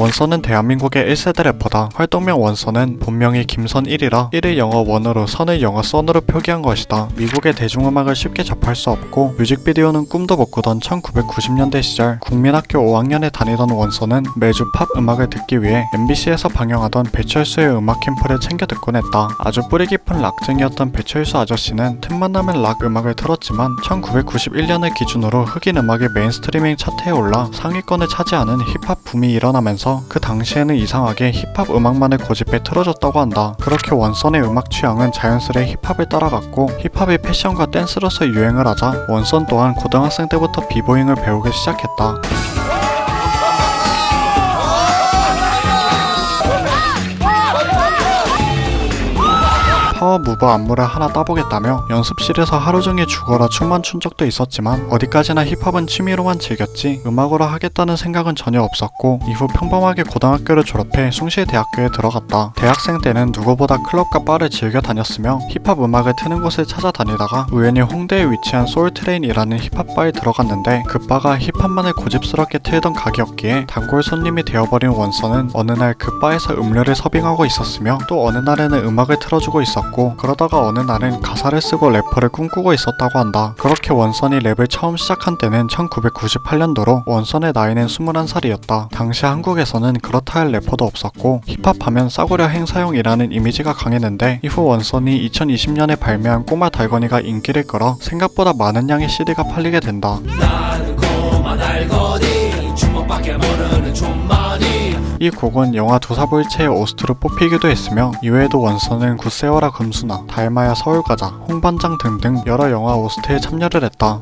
원선은 대한민국의 1세대 래퍼다. 활동명 원선은 본명이 김선1이라 1을 영어 원으로 선을 영어 선으로 표기한 것이다. 미국의 대중음악을 쉽게 접할 수 없고 뮤직비디오는 꿈도 못 꾸던 1990년대 시절 국민학교 5학년에 다니던 원선은 매주 팝 음악을 듣기 위해 MBC에서 방영하던 배철수의 음악 캠프를 챙겨 듣곤 했다. 아주 뿌리 깊은 락쟁이였던 배철수 아저씨는 틈만 나면 락 음악을 틀었지만 1991년을 기준으로 흑인 음악이 메인스트리밍 차트에 올라 상위권을 차지하는 힙합 붐이 일어나면서 그 당시에는 이상하게 힙합 음악만을 고집해 틀어줬다고 한다. 그렇게 원선의 음악 취향은 자연스레 힙합을 따라갔고 힙합이 패션과 댄스로서 유행을 하자 원선 또한 고등학생 때부터 비보잉을 배우기 시작했다. 파워 무브 안무를 하나 따보겠다며 연습실에서 하루종일 죽어라 춤만 춘 적도 있었지만 어디까지나 힙합은 취미로만 즐겼지 음악으로 하겠다는 생각은 전혀 없었고 이후 평범하게 고등학교를 졸업해 숭실대학교에 들어갔다. 대학생 때는 누구보다 클럽과 바를 즐겨 다녔으며 힙합 음악을 트는 곳을 찾아다니다가 우연히 홍대에 위치한 소울트레인이라는 힙합 바에 들어갔는데 그 바가 힙합만을 고집스럽게 틀던 가게였기에 단골 손님이 되어버린 원선은 어느 날 그 바에서 음료를 서빙하고 있었으며 또 어느 날에는 음악을 틀어주고 있었고 그러다가 어느 날은 가사를 쓰고 래퍼를 꿈꾸고 있었다고 한다. 그렇게 원선이 랩을 처음 시작한 때는 1998년도로 원선의 나이는 21살이었다. 당시 한국에서는 그렇다 할 래퍼도 없었고 힙합하면 싸구려 행사용이라는 이미지가 강했는데 이후 원선이 2020년에 발매한 꼬마 달건이가 인기를 끌어 생각보다 많은 양의 CD가 팔리게 된다. 나는 꼬마 달건이 주먹밖에 모르는 존만이 이 곡은 영화 두사부일체의 오스트로 뽑히기도 했으며 이외에도 원선은 굿세어라 금수나, 달마야 서울가자, 홍반장 등등 여러 영화 오스트에 참여를 했다.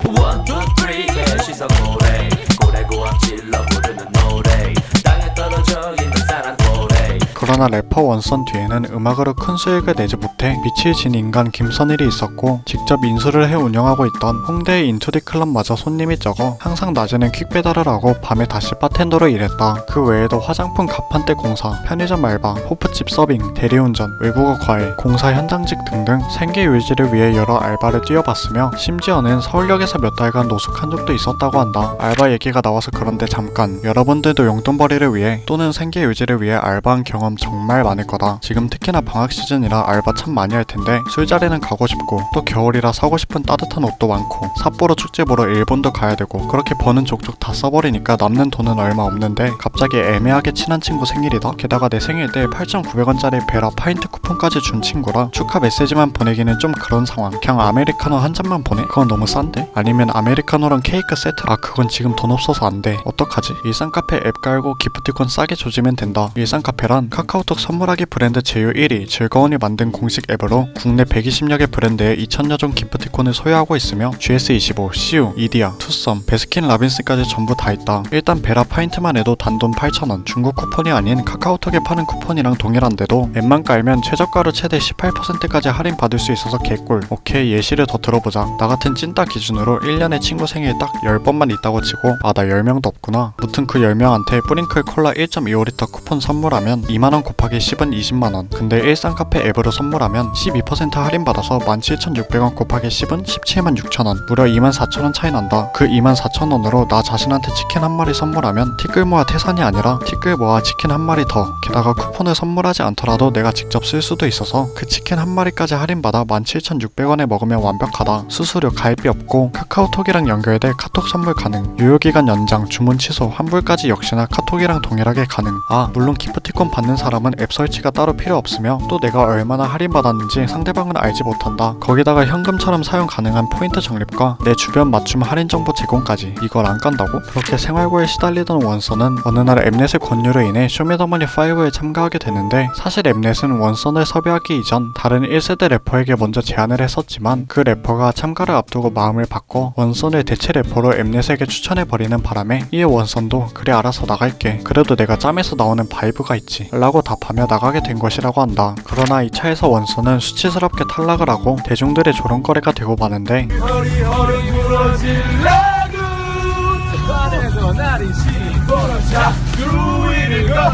그러나 래퍼 원선 뒤에는 음악으로 큰 수익을 내지 못해 밑이 진 인간 김선일이 있었고 직접 인수를 해 운영하고 있던 홍대의 인투디 클럽마저 손님이 적어 항상 낮에는 퀵배달을 하고 밤에 다시 바텐더로 일했다. 그 외에도 화장품 가판대 공사, 편의점 알바, 호프집 서빙, 대리운전, 외국어 과외, 공사 현장직 등등 생계 유지를 위해 여러 알바를 뛰어봤으며 심지어는 서울역에서 몇 달간 노숙한 적도 있었다고 한다. 알바 얘기가 나와서 그런데 잠깐, 여러분들도 용돈벌이를 위해 또는 생계 유지를 위해 알바한 경험 정말 많을 거다. 지금 특히나 방학 시즌이라 알바 참 많이 할 텐데 술자리는 가고 싶고 또 겨울이라 사고 싶은 따뜻한 옷도 많고 삿포로 축제 보러 일본도 가야 되고 그렇게 버는 족족 다 써버리니까 남는 돈은 얼마 없는데 갑자기 애매하게 친한 친구 생일이다. 게다가 내 생일 때 8,900원짜리 베라 파인트 쿠폰까지 준 친구라 축하 메시지만 보내기는 좀 그런 상황. 그냥 아메리카노 한 잔만 보내? 그건 너무 싼데? 아니면 아메리카노랑 케이크 세트? 아 그건 지금 돈 없어서 안 돼. 어떡하지? 일상카페 앱 깔고 기프티콘 싸게 조지면 된다. 일상카페란 카카오톡 선물하기 브랜드 제휴 1위 즐거운이 만든 공식 앱으로 국내 120여 개 브랜드의 2000여 종 기프티콘을 소유하고 있으며 GS25, CU, 이디야, 투썸, 베스킨라빈스까지 전부 다 있다. 일단 베라 파인트만 해도 단돈 8,000원, 중국 쿠폰이 아닌 카카오톡에 파는 쿠폰이랑 동일한데도 앱만 깔면 최저가로 최대 18%까지 할인 받을 수 있어서 개꿀. 오케이, 예시를 더 들어보자. 나 같은 찐따 기준으로 1년에 친구 생일 딱 10번만 있다고 치고 아 나 10명도 없구나. 무튼 그 10명한테 뿌링클 콜라 1.25리터 쿠폰 선물하면 2만원 곱하기 10은 20만원. 근데 일상카페 앱으로 선물하면 12% 할인받아서 17,600원 곱하기 10은 176,000원. 무려 24,000원 차이 난다. 그 24,000원으로 나 자신한테 치킨 한 마리 선물하면 티끌 모아 태산이 아니라 티끌 모아 치킨 한 마리 더. 게다가 쿠폰을 선물하지 않더라도 내가 직접 쓸 수도 있어서 그 치킨 한 마리까지 할인받아 17,600원에 먹으면 완벽하다. 수수료 가입비 없고 카카오톡이랑 연결돼 카톡 선물 가능. 유효기간 연장, 주문 취소, 환불까지 역시나 카톡이랑 동일하게 가능. 아 물론 기프티콘 받는 사람은 앱 설치가 따로 필요 없으며 또 내가 얼마나 할인받았는지 상대방은 알지 못한다. 거기다가 현금처럼 사용 가능한 포인트 적립과 내 주변 맞춤 할인 정보 제공까지. 이걸 안 깐다고? 그렇게 생활고에 시달리던 원선은 어느 날 엠넷의 권유로 인해 쇼미더머니5에 참가하게 되는데 사실 엠넷은 원선을 섭외하기 이전 다른 1세대 래퍼에게 먼저 제안을 했었지만 그 래퍼가 참가를 앞두고 마음을 바꿔 원선을 대체 래퍼로 엠넷에게 추천해버리는 바람에 이에 원선도 그래 알아서 나갈게. 그래도 내가 짬에서 나오는 바이브가 있지 라고 답하며 나가게 된 것이라고 한다. 그러나 이 차에서 원선은 수치스럽게 탈락을 하고 대중들의 조롱거리가 되고 마는데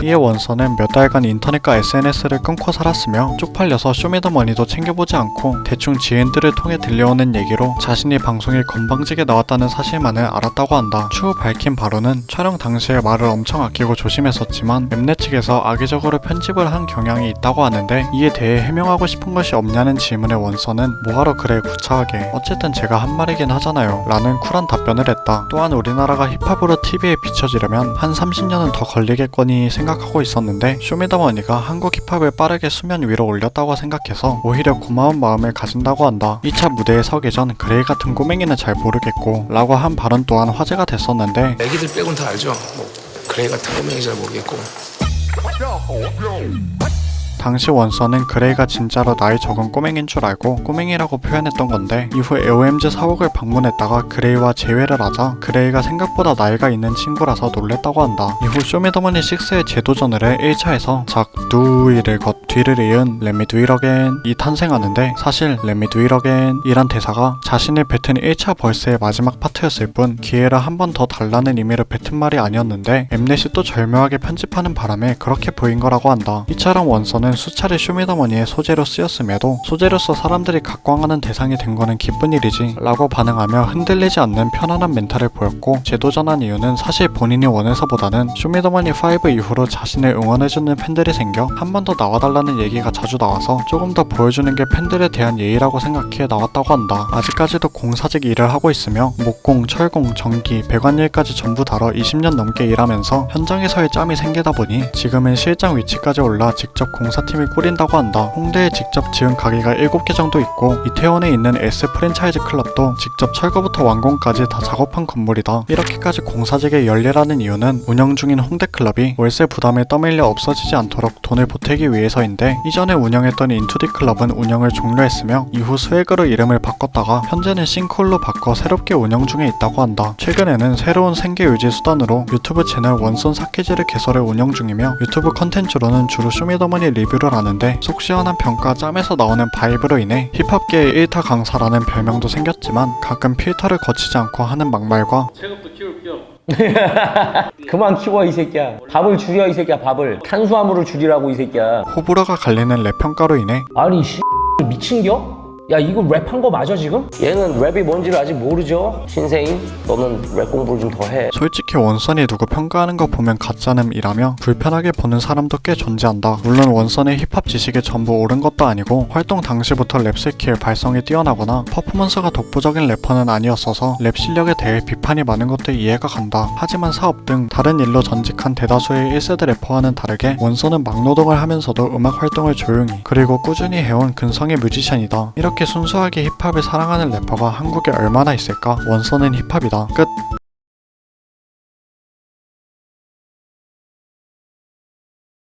이에 원서는 몇 달간 인터넷과 SNS를 끊고 살았으며 쪽팔려서 쇼미더머니도 챙겨보지 않고 대충 지인들을 통해 들려오는 얘기로 자신이 방송에 건방지게 나왔다는 사실만을 알았다고 한다. 추후 밝힌 바로는 촬영 당시에 말을 엄청 아끼고 조심했었지만 엠넷 측에서 악의적으로 편집을 한 경향이 있다고 하는데 이에 대해 해명하고 싶은 것이 없냐는 질문에 원서는 뭐하러 그래 구차하게 어쨌든 제가 한 말이긴 하잖아요 라는 쿨한 답변을 했다. 또한 우리나라가 힙합으로 TV에 비춰지려면 한 30년은 더 걸리겠거니 생각하고 있었는데 쇼미더머니가 한국 힙합을 빠르게 수면 위로 올렸다고 생각해서 오히려 고마운 마음을 가진다고 한다. 2차 무대에 서기 전 그레이 같은 꼬맹이는 잘 모르겠고 라고 한 발언 또한 화제가 됐었는데 애기들 빼곤 다 알죠. 뭐 그레이 같은 꼬맹이 잘 모르겠고. 당시 원서는 그레이가 진짜로 나이 적은 꼬맹인 줄 알고 꼬맹이라고 표현했던 건데 이후 AOMG 사옥을 방문했다가 그레이와 재회를 하자 그레이가 생각보다 나이가 있는 친구라서 놀랬다고 한다. 이후 쇼미더머니 6의 재도전을 해 1차에서 작 두이를 겉 뒤를 이은 Let me do it again 이 탄생하는데 사실 Let me do it again 이란 대사가 자신을 뱉은 1차 벌스의 마지막 파트였을 뿐 기회를 한 번 더 달라는 의미로 뱉은 말이 아니었는데 엠넷이 또 절묘하게 편집하는 바람에 그렇게 보인 거라고 한다. 이처럼 원서는 수차례 쇼미더머니의 소재로 쓰였음에도 소재로서 사람들이 각광하는 대상이 된 거는 기쁜 일이지 라고 반응하며 흔들리지 않는 편안한 멘탈을 보였고 재도전한 이유는 사실 본인이 원해서보다는 쇼미더머니5 이후로 자신을 응원해주는 팬들이 생겨 한 번 더 나와달라는 얘기가 자주 나와서 조금 더 보여주는 게 팬들에 대한 예의라고 생각해 나왔다고 한다. 아직까지도 공사직 일을 하고 있으며 목공, 철공, 전기, 배관일까지 전부 다뤄 20년 넘게 일하면서 현장에서의 짬이 생기다 보니 지금은 실장 위치까지 올라 직접 공사팀을 꾸린다고 한다. 홍대에 직접 지은 가게가 7개 정도 있고 이태원에 있는 S 프랜차이즈 클럽도 직접 철거부터 완공까지 다 작업한 건물이다. 이렇게까지 공사직에 열일하는 이유는 운영 중인 홍대 클럽이 월세 부담을 떠밀려 없어지지 않도록 돈을 보태기 위해서인데 이전에 운영했던 인투디 클럽은 운영을 종료했으며 이후 스웨그로 이름을 바꿨다가 현재는 싱콜로 바꿔 새롭게 운영 중에 있다고 한다. 최근에는 새로운 생계 유지 수단으로 유튜브 채널 원선 사키지를 개설해 운영 중이며 유튜브 컨텐츠로는 주로 쇼미더머니 리뷰를 하는데 속 시원한 평가 짬에서 나오는 바이브로 인해 힙합계의 일타 강사라는 별명도 생겼지만 가끔 필터를 거치지 않고 하는 막말과 체급도 키울게요. 그만 키워 이 새끼야. 밥을 줄여 이 새끼야. 밥을 탄수화물을 줄이라고 이 새끼야. 호불호가 갈리는 랩 평가로 인해 아니 씨 미친겨? 야 이거 랩한 거 맞아 지금? 얘는 랩이 뭔지를 아직 모르죠? 신세인 너는 랩 공부를 좀 더 해. 솔직히 원선이 누구 평가하는 거 보면 가짜남이라며 불편하게 보는 사람도 꽤 존재한다. 물론 원선의 힙합 지식이 전부 옳은 것도 아니고 활동 당시부터 랩 스킬 발성이 뛰어나거나 퍼포먼스가 독보적인 래퍼는 아니었어서 랩 실력에 대해 비판이 많은 것도 이해가 간다. 하지만 사업 등 다른 일로 전직한 대다수의 1세대 래퍼와는 다르게 원선은 막노동을 하면서도 음악 활동을 조용히 그리고 꾸준히 해온 근성의 뮤지션이다. 이렇게 순수하게 힙합을 사랑하는 래퍼가 한국에 얼마나 있을까? 원선은 힙합이다. 끝.